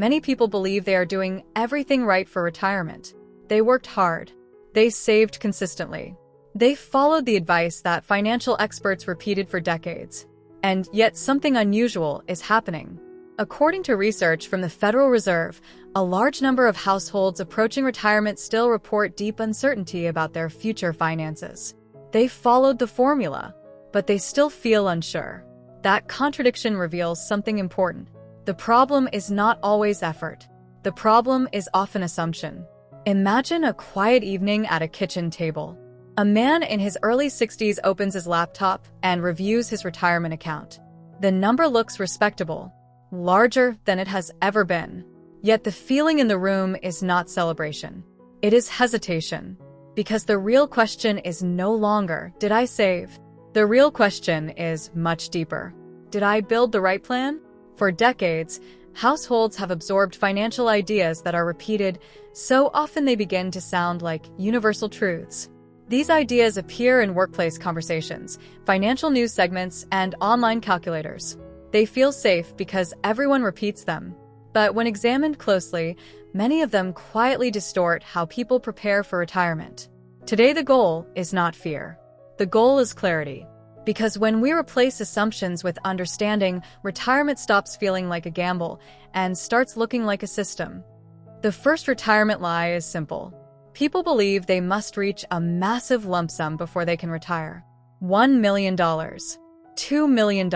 Many people believe they are doing everything right for retirement. They worked hard. They saved consistently. They followed the advice that financial experts repeated for decades. And yet something unusual is happening. According to research from the Federal Reserve, a large number of households approaching retirement still report deep uncertainty about their future finances. They followed the formula, but they still feel unsure. That contradiction reveals something important. The problem is not always effort. The problem is often assumption. Imagine a quiet evening at a kitchen table. A man in his early 60s opens his laptop and reviews his retirement account. The number looks respectable, larger than it has ever been. Yet the feeling in the room is not celebration. It is hesitation. Because the real question is no longer, did I save? The real question is much deeper. Did I build the right plan? For decades, households have absorbed financial ideas that are repeated so often they begin to sound like universal truths. These ideas appear in workplace conversations, financial news segments, and online calculators. They feel safe because everyone repeats them. But when examined closely, many of them quietly distort how people prepare for retirement. Today, the goal is not fear. The goal is clarity. Because when we replace assumptions with understanding, retirement stops feeling like a gamble and starts looking like a system. The first retirement lie is simple. People believe they must reach a massive lump sum before they can retire. $1 million, $2 million,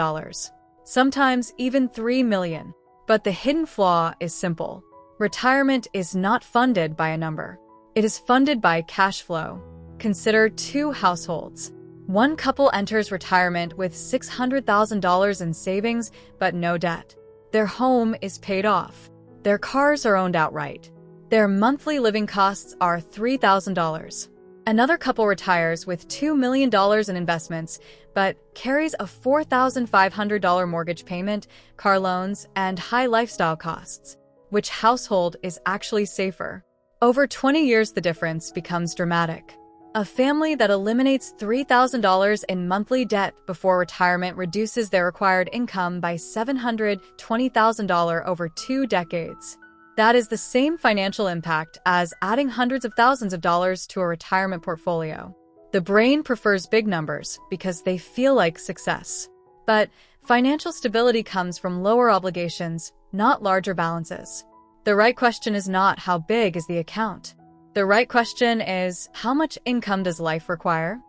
sometimes even $3 million. But the hidden flaw is simple. Retirement is not funded by a number. It is funded by cash flow. Consider two households. One couple enters retirement with $600,000 in savings but no debt. Their home is paid off. Their cars are owned outright. Their monthly living costs are $3,000. Another couple retires with $2 million in investments, but carries a $4,500 mortgage payment, car loans, and high lifestyle costs. Which household is actually safer? Over 20 years, the difference becomes dramatic. A family that eliminates $3,000 in monthly debt before retirement reduces their required income by $720,000 over 2 decades. That is the same financial impact as adding hundreds of thousands of dollars to a retirement portfolio. The brain prefers big numbers because they feel like success. But financial stability comes from lower obligations, not larger balances. The right question is not how big is the account. The right question is, how much income does life require?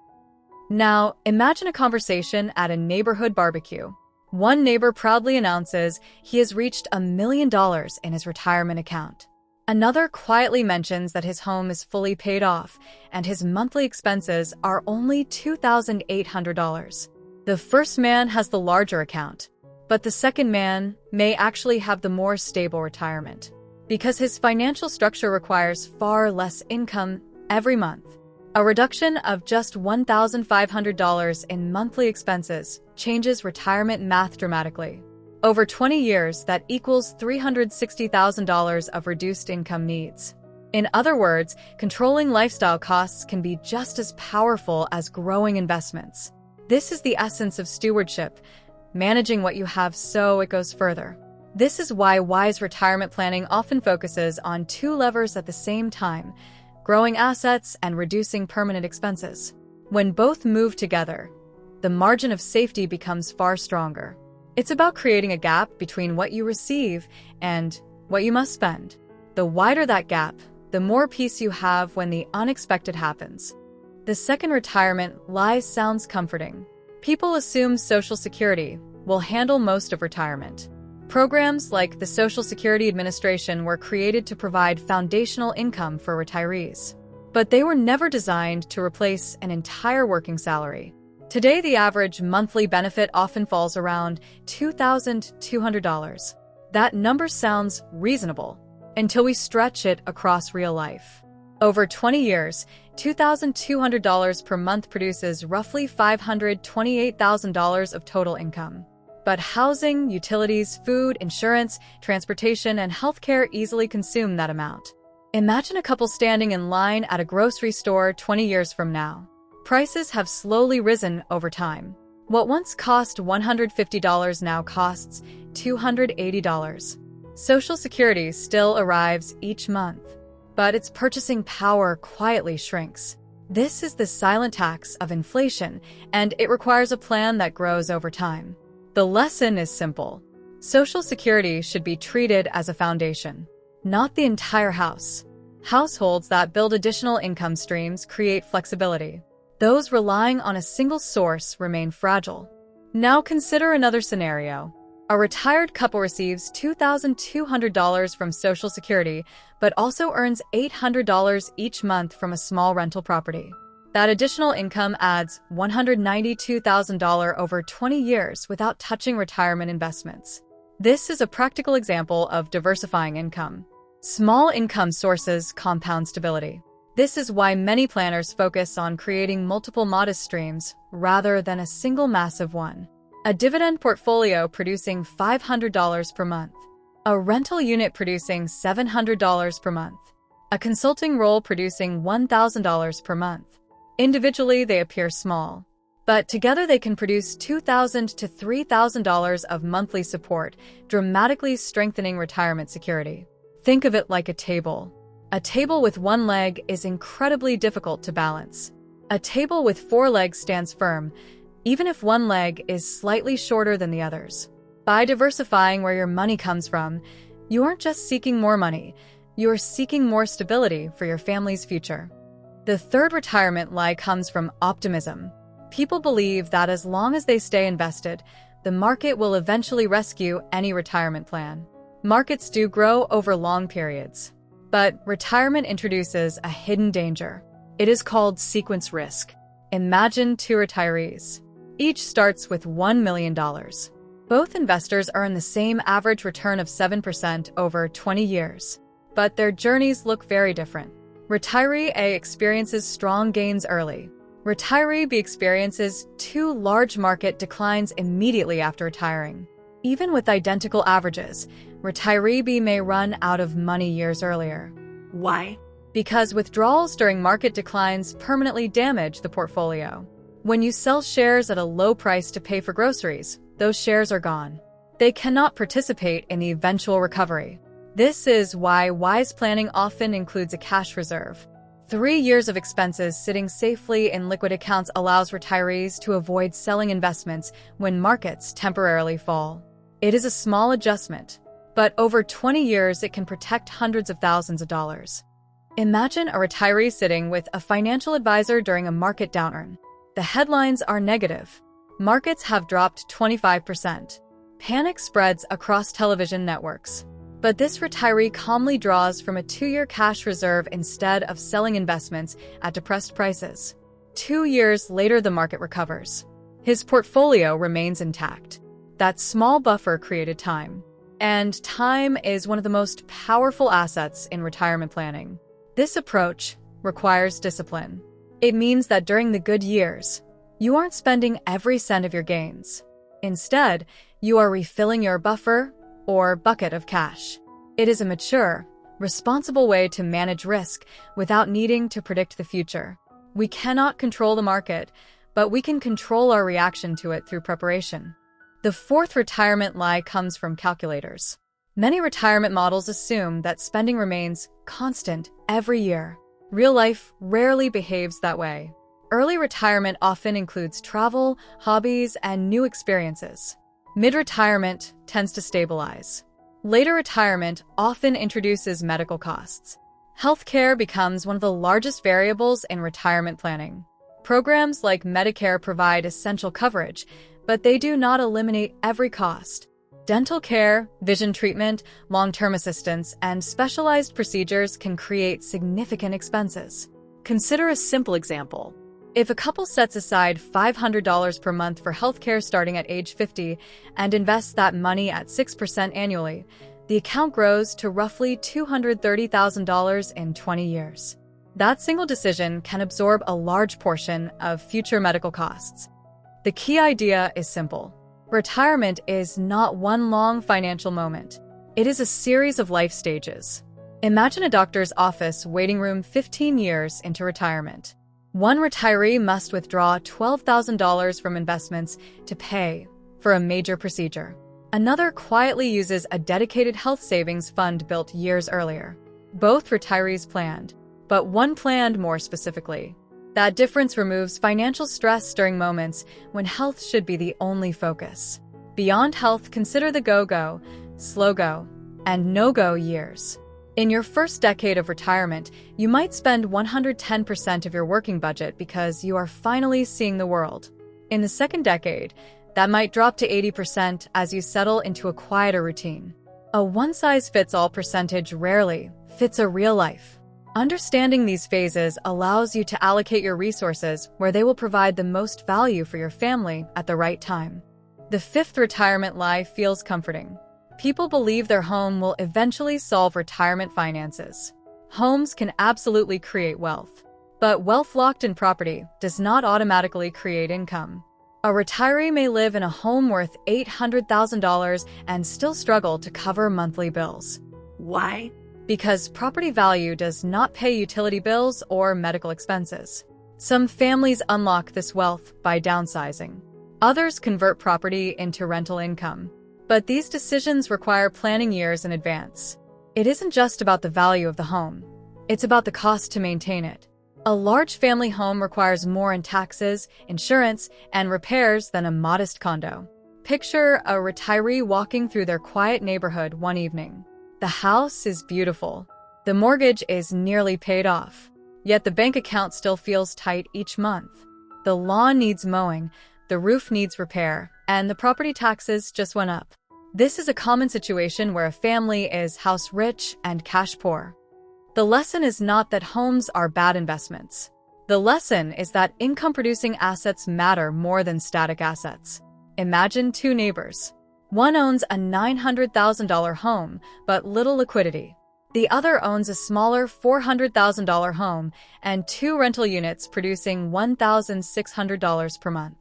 Now, imagine a conversation at a neighborhood barbecue. One neighbor proudly announces he has reached $1 million in his retirement account. Another quietly mentions that his home is fully paid off and his monthly expenses are only $2,800. The first man has the larger account, but the second man may actually have the more stable retirement. Because his financial structure requires far less income every month. A reduction of just $1,500 in monthly expenses changes retirement math dramatically. Over 20 years, that equals $360,000 of reduced income needs. In other words, controlling lifestyle costs can be just as powerful as growing investments. This is the essence of stewardship, managing what you have so it goes further. This is why wise retirement planning often focuses on 2 levers at the same time, growing assets and reducing permanent expenses. When both move together, the margin of safety becomes far stronger. It's about creating a gap between what you receive and what you must spend. The wider that gap, the more peace you have when the unexpected happens. The second retirement lie sounds comforting. People assume Social Security will handle most of retirement. Programs like the Social Security Administration were created to provide foundational income for retirees. But they were never designed to replace an entire working salary. Today, the average monthly benefit often falls around $2,200. That number sounds reasonable until we stretch it across real life. Over 20 years, $2,200 per month produces roughly $528,000 of total income. But housing, utilities, food, insurance, transportation, and healthcare easily consume that amount. Imagine a couple standing in line at a grocery store 20 years from now. Prices have slowly risen over time. What once cost $150 now costs $280. Social Security still arrives each month, but its purchasing power quietly shrinks. This is the silent tax of inflation, and it requires a plan that grows over time. The lesson is simple. Social Security should be treated as a foundation, not the entire house. Households that build additional income streams create flexibility. Those relying on a single source remain fragile. Now consider another scenario. A retired couple receives $2,200 from Social Security, but also earns $800 each month from a small rental property. That additional income adds $192,000 over 20 years without touching retirement investments. This is a practical example of diversifying income. Small income sources compound stability. This is why many planners focus on creating multiple modest streams rather than a single massive one. A dividend portfolio producing $500 per month. A rental unit producing $700 per month. A consulting role producing $1,000 per month. Individually, they appear small, but together they can produce $2,000 to $3,000 of monthly support, dramatically strengthening retirement security. Think of it like a table. A table with one leg is incredibly difficult to balance. A table with 4 legs stands firm, even if one leg is slightly shorter than the others. By diversifying where your money comes from, you aren't just seeking more money, you are seeking more stability for your family's future. The third retirement lie comes from optimism. People believe that as long as they stay invested, the market will eventually rescue any retirement plan. Markets do grow over long periods, but retirement introduces a hidden danger. It is called sequence risk. Imagine 2 retirees. Each starts with $1 million. Both investors earn the same average return of 7% over 20 years, but their journeys look very different. Retiree A experiences strong gains early. Retiree B experiences 2 large market declines immediately after retiring. Even with identical averages, retiree B may run out of money years earlier. Why? Because withdrawals during market declines permanently damage the portfolio. When you sell shares at a low price to pay for groceries, those shares are gone. They cannot participate in the eventual recovery. This is why wise planning often includes a cash reserve. 3 years of expenses sitting safely in liquid accounts allows retirees to avoid selling investments when markets temporarily fall. It is a small adjustment, but over 20 years it can protect hundreds of thousands of dollars. Imagine a retiree sitting with a financial advisor during a market downturn. The headlines are negative. Markets have dropped 25%. Panic spreads across television networks. But this retiree calmly draws from a 2-year cash reserve instead of selling investments at depressed prices. 2 years later, the market recovers. His portfolio remains intact. That small buffer created time. And time is one of the most powerful assets in retirement planning. This approach requires discipline. It means that during the good years, you aren't spending every cent of your gains. Instead, you are refilling your buffer or bucket of cash. It is a mature, responsible way to manage risk without needing to predict the future. We cannot control the market, but we can control our reaction to it through preparation. The fourth retirement lie comes from calculators. Many retirement models assume that spending remains constant every year. Real life rarely behaves that way. Early retirement often includes travel, hobbies, and new experiences. Mid-retirement tends to stabilize. Later retirement often introduces medical costs. Healthcare becomes one of the largest variables in retirement planning. Programs like Medicare provide essential coverage, but they do not eliminate every cost. Dental care, vision treatment, long-term assistance, and specialized procedures can create significant expenses. Consider a simple example. If a couple sets aside $500 per month for healthcare starting at age 50 and invests that money at 6% annually, the account grows to roughly $230,000 in 20 years. That single decision can absorb a large portion of future medical costs. The key idea is simple. Retirement is not one long financial moment. It is a series of life stages. Imagine a doctor's office waiting room 15 years into retirement. One retiree must withdraw $12,000 from investments to pay for a major procedure. Another quietly uses a dedicated health savings fund built years earlier. Both retirees planned, but one planned more specifically. That difference removes financial stress during moments when health should be the only focus. Beyond health, consider the go-go, slow-go, and no-go years. In your first decade of retirement, you might spend 110% of your working budget because you are finally seeing the world. In the second decade, that might drop to 80% as you settle into a quieter routine. A one-size-fits-all percentage rarely fits a real life. Understanding these phases allows you to allocate your resources where they will provide the most value for your family at the right time. The fifth retirement lie feels comforting. People believe their home will eventually solve retirement finances. Homes can absolutely create wealth, but wealth locked in property does not automatically create income. A retiree may live in a home worth $800,000 and still struggle to cover monthly bills. Why? Because property value does not pay utility bills or medical expenses. Some families unlock this wealth by downsizing. Others convert property into rental income. But these decisions require planning years in advance. It isn't just about the value of the home. It's about the cost to maintain it. A large family home requires more in taxes, insurance, and repairs than a modest condo. Picture a retiree walking through their quiet neighborhood one evening. The house is beautiful. The mortgage is nearly paid off. Yet the bank account still feels tight each month. The lawn needs mowing, the roof needs repair, and the property taxes just went up. This is a common situation where a family is house rich and cash poor. The lesson is not that homes are bad investments. The lesson is that income-producing assets matter more than static assets. Imagine two neighbors. One owns a $900,000 home, but little liquidity. The other owns a smaller $400,000 home and two rental units producing $1,600 per month.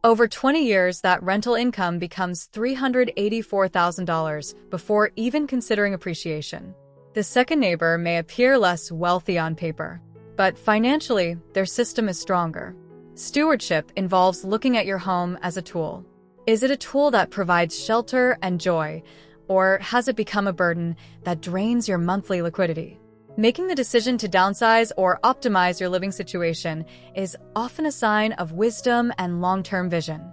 Over 20 years, that rental income becomes $384,000 before even considering appreciation. The second neighbor may appear less wealthy on paper, but financially, their system is stronger. Stewardship involves looking at your home as a tool. Is it a tool that provides shelter and joy, or has it become a burden that drains your monthly liquidity? Making the decision to downsize or optimize your living situation is often a sign of wisdom and long-term vision.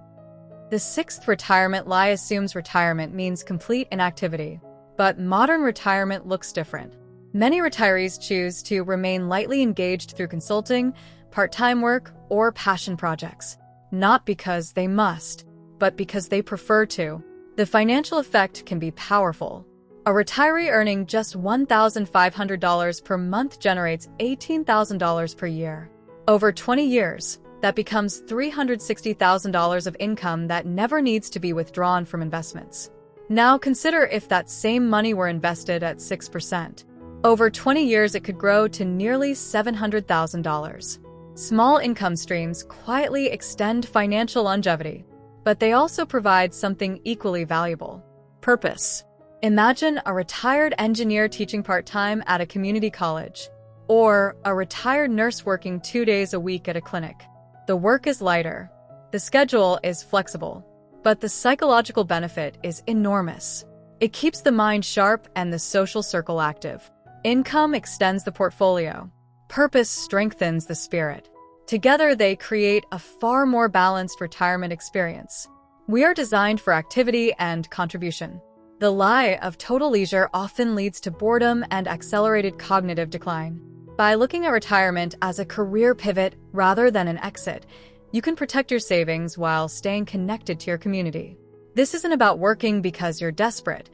The sixth retirement lie assumes retirement means complete inactivity. But modern retirement looks different. Many retirees choose to remain lightly engaged through consulting, part-time work, or passion projects. Not because they must, but because they prefer to. The financial effect can be powerful. A retiree earning just $1,500 per month generates $18,000 per year. Over 20 years, that becomes $360,000 of income that never needs to be withdrawn from investments. Now consider if that same money were invested at 6%. Over 20 years, it could grow to nearly $700,000. Small income streams quietly extend financial longevity, but they also provide something equally valuable: purpose. Imagine a retired engineer teaching part-time at a community college, or a retired nurse working 2 days a week at a clinic. The work is lighter, the schedule is flexible, but the psychological benefit is enormous. It keeps the mind sharp and the social circle active. Income extends the portfolio. Purpose strengthens the spirit. Together, they create a far more balanced retirement experience. We are designed for activity and contribution. The lie of total leisure often leads to boredom and accelerated cognitive decline. By looking at retirement as a career pivot rather than an exit, you can protect your savings while staying connected to your community. This isn't about working because you're desperate.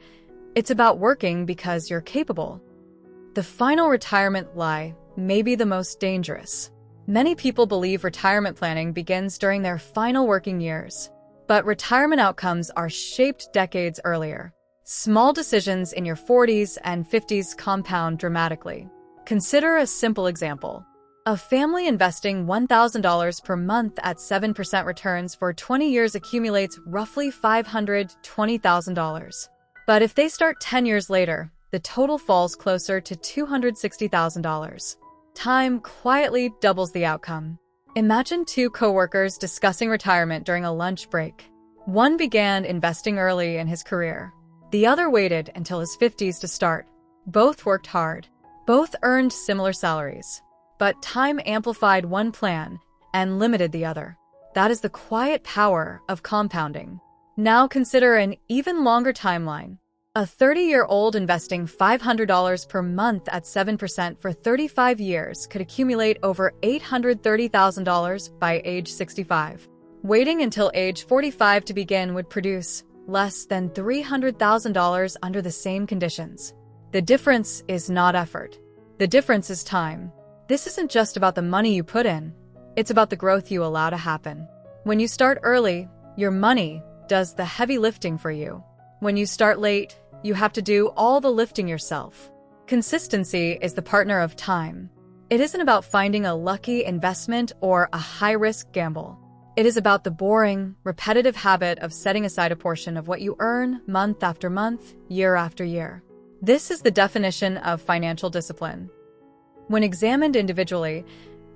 It's about working because you're capable. The final retirement lie may be the most dangerous. Many people believe retirement planning begins during their final working years. But retirement outcomes are shaped decades earlier. Small decisions in your 40s and 50s compound dramatically. Consider a simple example. A family investing $1,000 per month at 7% returns for 20 years accumulates roughly $520,000. But if they start 10 years later, the total falls closer to $260,000. Time quietly doubles the outcome. Imagine two coworkers discussing retirement during a lunch break. One began investing early in his career. The other waited until his 50s to start. Both worked hard. Both earned similar salaries. But time amplified one plan and limited the other. That is the quiet power of compounding. Now consider an even longer timeline. A 30-year-old investing $500 per month at 7% for 35 years could accumulate over $830,000 by age 65. Waiting until age 45 to begin would produce less than $300,000 under the same conditions. The difference is not effort. The difference is time. This isn't just about the money you put in. It's about the growth you allow to happen. When you start early, your money does the heavy lifting for you. When you start late, you have to do all the lifting yourself. Consistency is the partner of time. It isn't about finding a lucky investment or a high-risk gamble. It is about the boring, repetitive habit of setting aside a portion of what you earn month after month, year after year. This is the definition of financial discipline. When examined individually,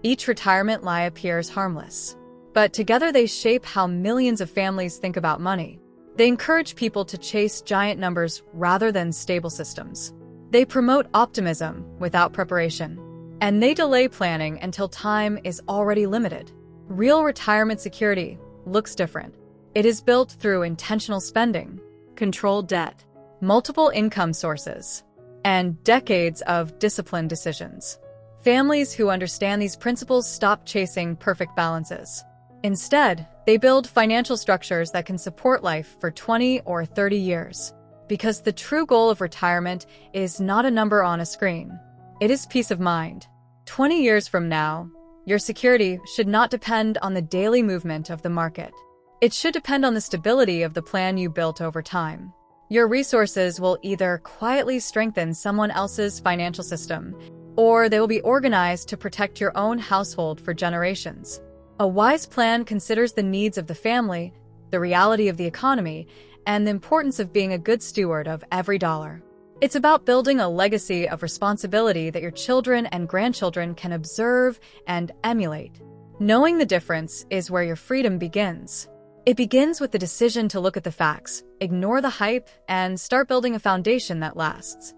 each retirement lie appears harmless. But together they shape how millions of families think about money. They encourage people to chase giant numbers rather than stable systems. They promote optimism without preparation. And they delay planning until time is already limited. Real retirement security looks different. It is built through intentional spending, controlled debt, multiple income sources, and decades of disciplined decisions. Families who understand these principles stop chasing perfect balances. Instead, they build financial structures that can support life for 20 or 30 years. Because the true goal of retirement is not a number on a screen. It is peace of mind. 20 years from now, your security should not depend on the daily movement of the market. It should depend on the stability of the plan you built over time. Your resources will either quietly strengthen someone else's financial system, or they will be organized to protect your own household for generations. A wise plan considers the needs of the family, the reality of the economy, and the importance of being a good steward of every dollar. It's about building a legacy of responsibility that your children and grandchildren can observe and emulate. Knowing the difference is where your freedom begins. It begins with the decision to look at the facts, ignore the hype, and start building a foundation that lasts.